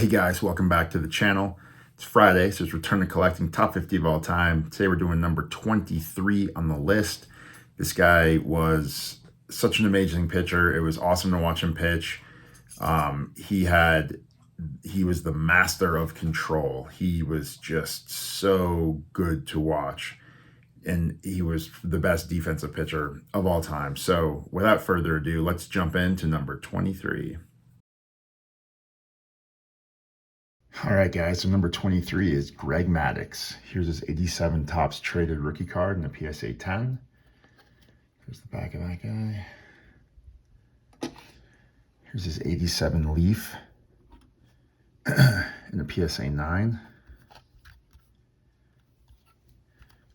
Hey guys, welcome back to the channel. It's Friday, so it's Return to Collecting Top 50 of all time. Today we're doing number 23 on the list. This guy was such an amazing pitcher. It was awesome to watch him pitch. He was the master of control. He was just so good to watch. And he was the best defensive pitcher of all time. So without further ado, let's jump into number 23. All right, guys, so number 23 is Greg Maddux. Here's his 87 Topps traded rookie card in the PSA 10. Here's the back of that guy. Here's his 87 Leaf in the PSA 9.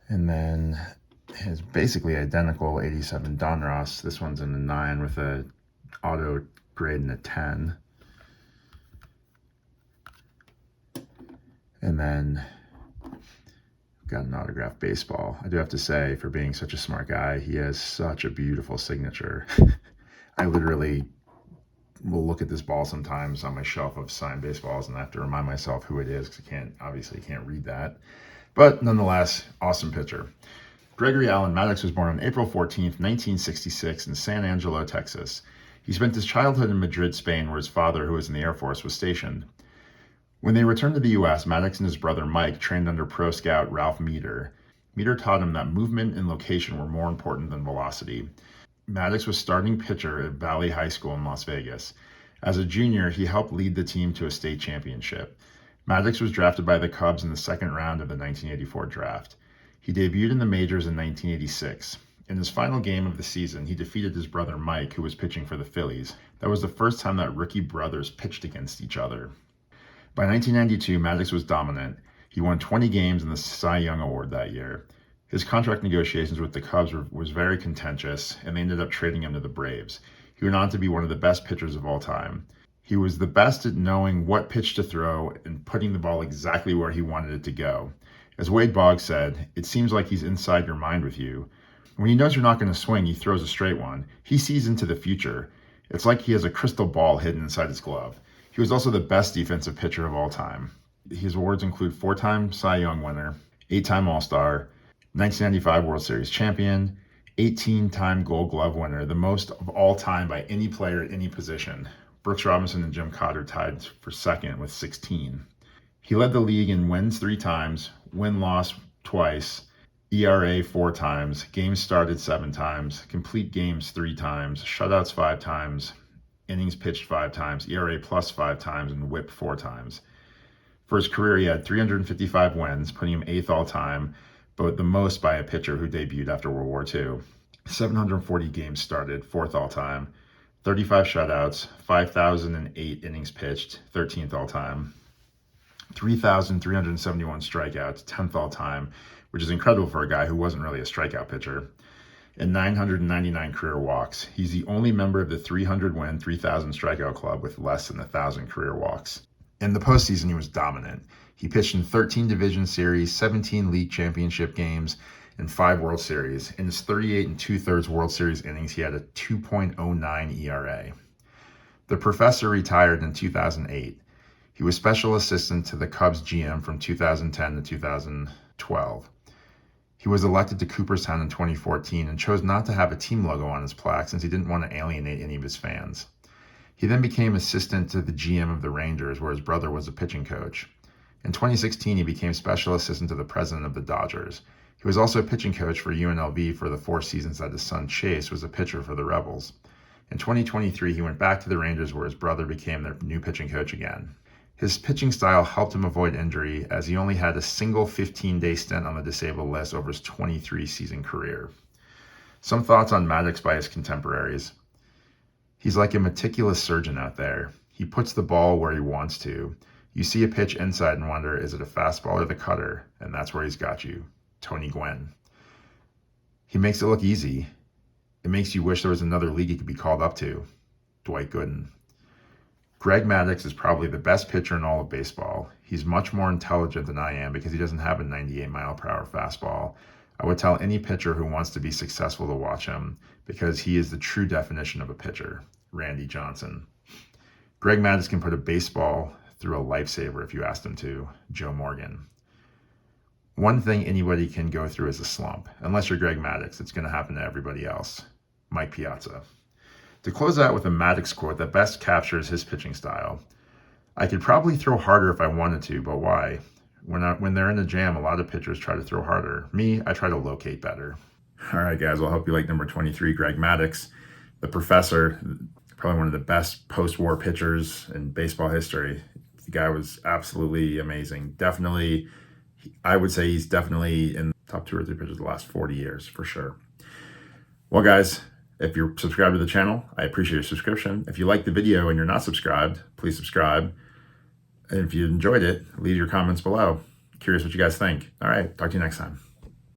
And then his basically identical 87 Donruss. This one's in the 9 with a auto grade in the 10. And then got an autographed baseball. I do have to say, for being such a smart guy, he has such a beautiful signature. I literally will look at this ball sometimes on my shelf of signed baseballs and I have to remind myself who it is because I obviously can't read that. But nonetheless, awesome pitcher. Gregory Allen Maddux was born on April 14th, 1966 in San Angelo, Texas. He spent his childhood in Madrid, Spain, where his father, who was in the Air Force, was stationed. When they returned to the U.S., Maddux and his brother Mike trained under pro scout Ralph Meter. Meter taught him that movement and location were more important than velocity. Maddux was starting pitcher at Valley High School in Las Vegas. As a junior, he helped lead the team to a state championship. Maddux was drafted by the Cubs in the second round of the 1984 draft. He debuted in the majors in 1986. In his final game of the season, he defeated his brother Mike, who was pitching for the Phillies. That was the first time that rookie brothers pitched against each other. By 1992, Maddux was dominant. He won 20 games in the Cy Young Award that year. His contract negotiations with the Cubs was very contentious, and they ended up trading him to the Braves. He went on to be one of the best pitchers of all time. He was the best at knowing what pitch to throw and putting the ball exactly where he wanted it to go. As Wade Boggs said, it seems like he's inside your mind with you. When he knows you're not going to swing, he throws a straight one. He sees into the future. It's like he has a crystal ball hidden inside his glove. He was also the best defensive pitcher of all time. His awards include 4-time Cy Young winner, 8-time All-Star, 1995 World Series champion, 18-time Gold Glove winner, the most of all time by any player at any position. Brooks Robinson and Jim Cotter tied for second with 16. He led the league in wins 3 times, win-loss twice, ERA 4 times, games started 7 times, complete games 3 times, shutouts 5 times, innings pitched 5 times, ERA plus 5 times, and whip 4 times. For his career, he had 355 wins, putting him 8th all-time, but the most by a pitcher who debuted after World War II. 740 games started, 4th all-time, 35 shutouts, 5,008 innings pitched, 13th all-time, 3,371 strikeouts, 10th all-time, which is incredible for a guy who wasn't really a strikeout pitcher, and 999 career walks. He's the only member of the 300-win, 3,000 strikeout club with less than 1,000 career walks. In the postseason, he was dominant. He pitched in 13 division series, 17 league championship games, and 5 World Series. In his 38 2/3 World Series innings, he had a 2.09 ERA. The professor retired in 2008. He was special assistant to the Cubs GM from 2010 to 2012. He was elected to Cooperstown in 2014 and chose not to have a team logo on his plaque since he didn't want to alienate any of his fans. He then became assistant to the GM of the Rangers, where his brother was a pitching coach. In 2016, he became special assistant to the president of the Dodgers. He was also a pitching coach for UNLV for the 4 seasons that his son Chase was a pitcher for the Rebels. In 2023, he went back to the Rangers, where his brother became their new pitching coach again. His pitching style helped him avoid injury, as he only had a single 15-day stint on the disabled list over his 23-season career. Some thoughts on Maddux by his contemporaries. He's like a meticulous surgeon out there. He puts the ball where he wants to. You see a pitch inside and wonder, is it a fastball or the cutter? And that's where he's got you. Tony Gwynn. He makes it look easy. It makes you wish there was another league he could be called up to. Dwight Gooden. Greg Maddux is probably the best pitcher in all of baseball. He's much more intelligent than I am because he doesn't have a 98-mile-per-hour fastball. I would tell any pitcher who wants to be successful to watch him because he is the true definition of a pitcher. Randy Johnson. Greg Maddux can put a baseball through a lifesaver if you asked him to, Joe Morgan. One thing anybody can go through is a slump. Unless you're Greg Maddux, it's going to happen to everybody else. Mike Piazza. To close out with a Maddux quote that best captures his pitching style. I could probably throw harder if I wanted to, but why? When they're in the jam, a lot of pitchers try to throw harder. Me, I try to locate better. All right, guys. Well, I hope you like number 23, Greg Maddux, the professor, probably one of the best post-war pitchers in baseball history. The guy was absolutely amazing. Definitely, I would say he's definitely in the top 2 or 3 pitchers of the last 40 years, for sure. Well, guys, if you're subscribed to the channel, I appreciate your subscription. If you like the video and you're not subscribed, please subscribe. And if you enjoyed it, leave your comments below. Curious what you guys think. All right, talk to you next time.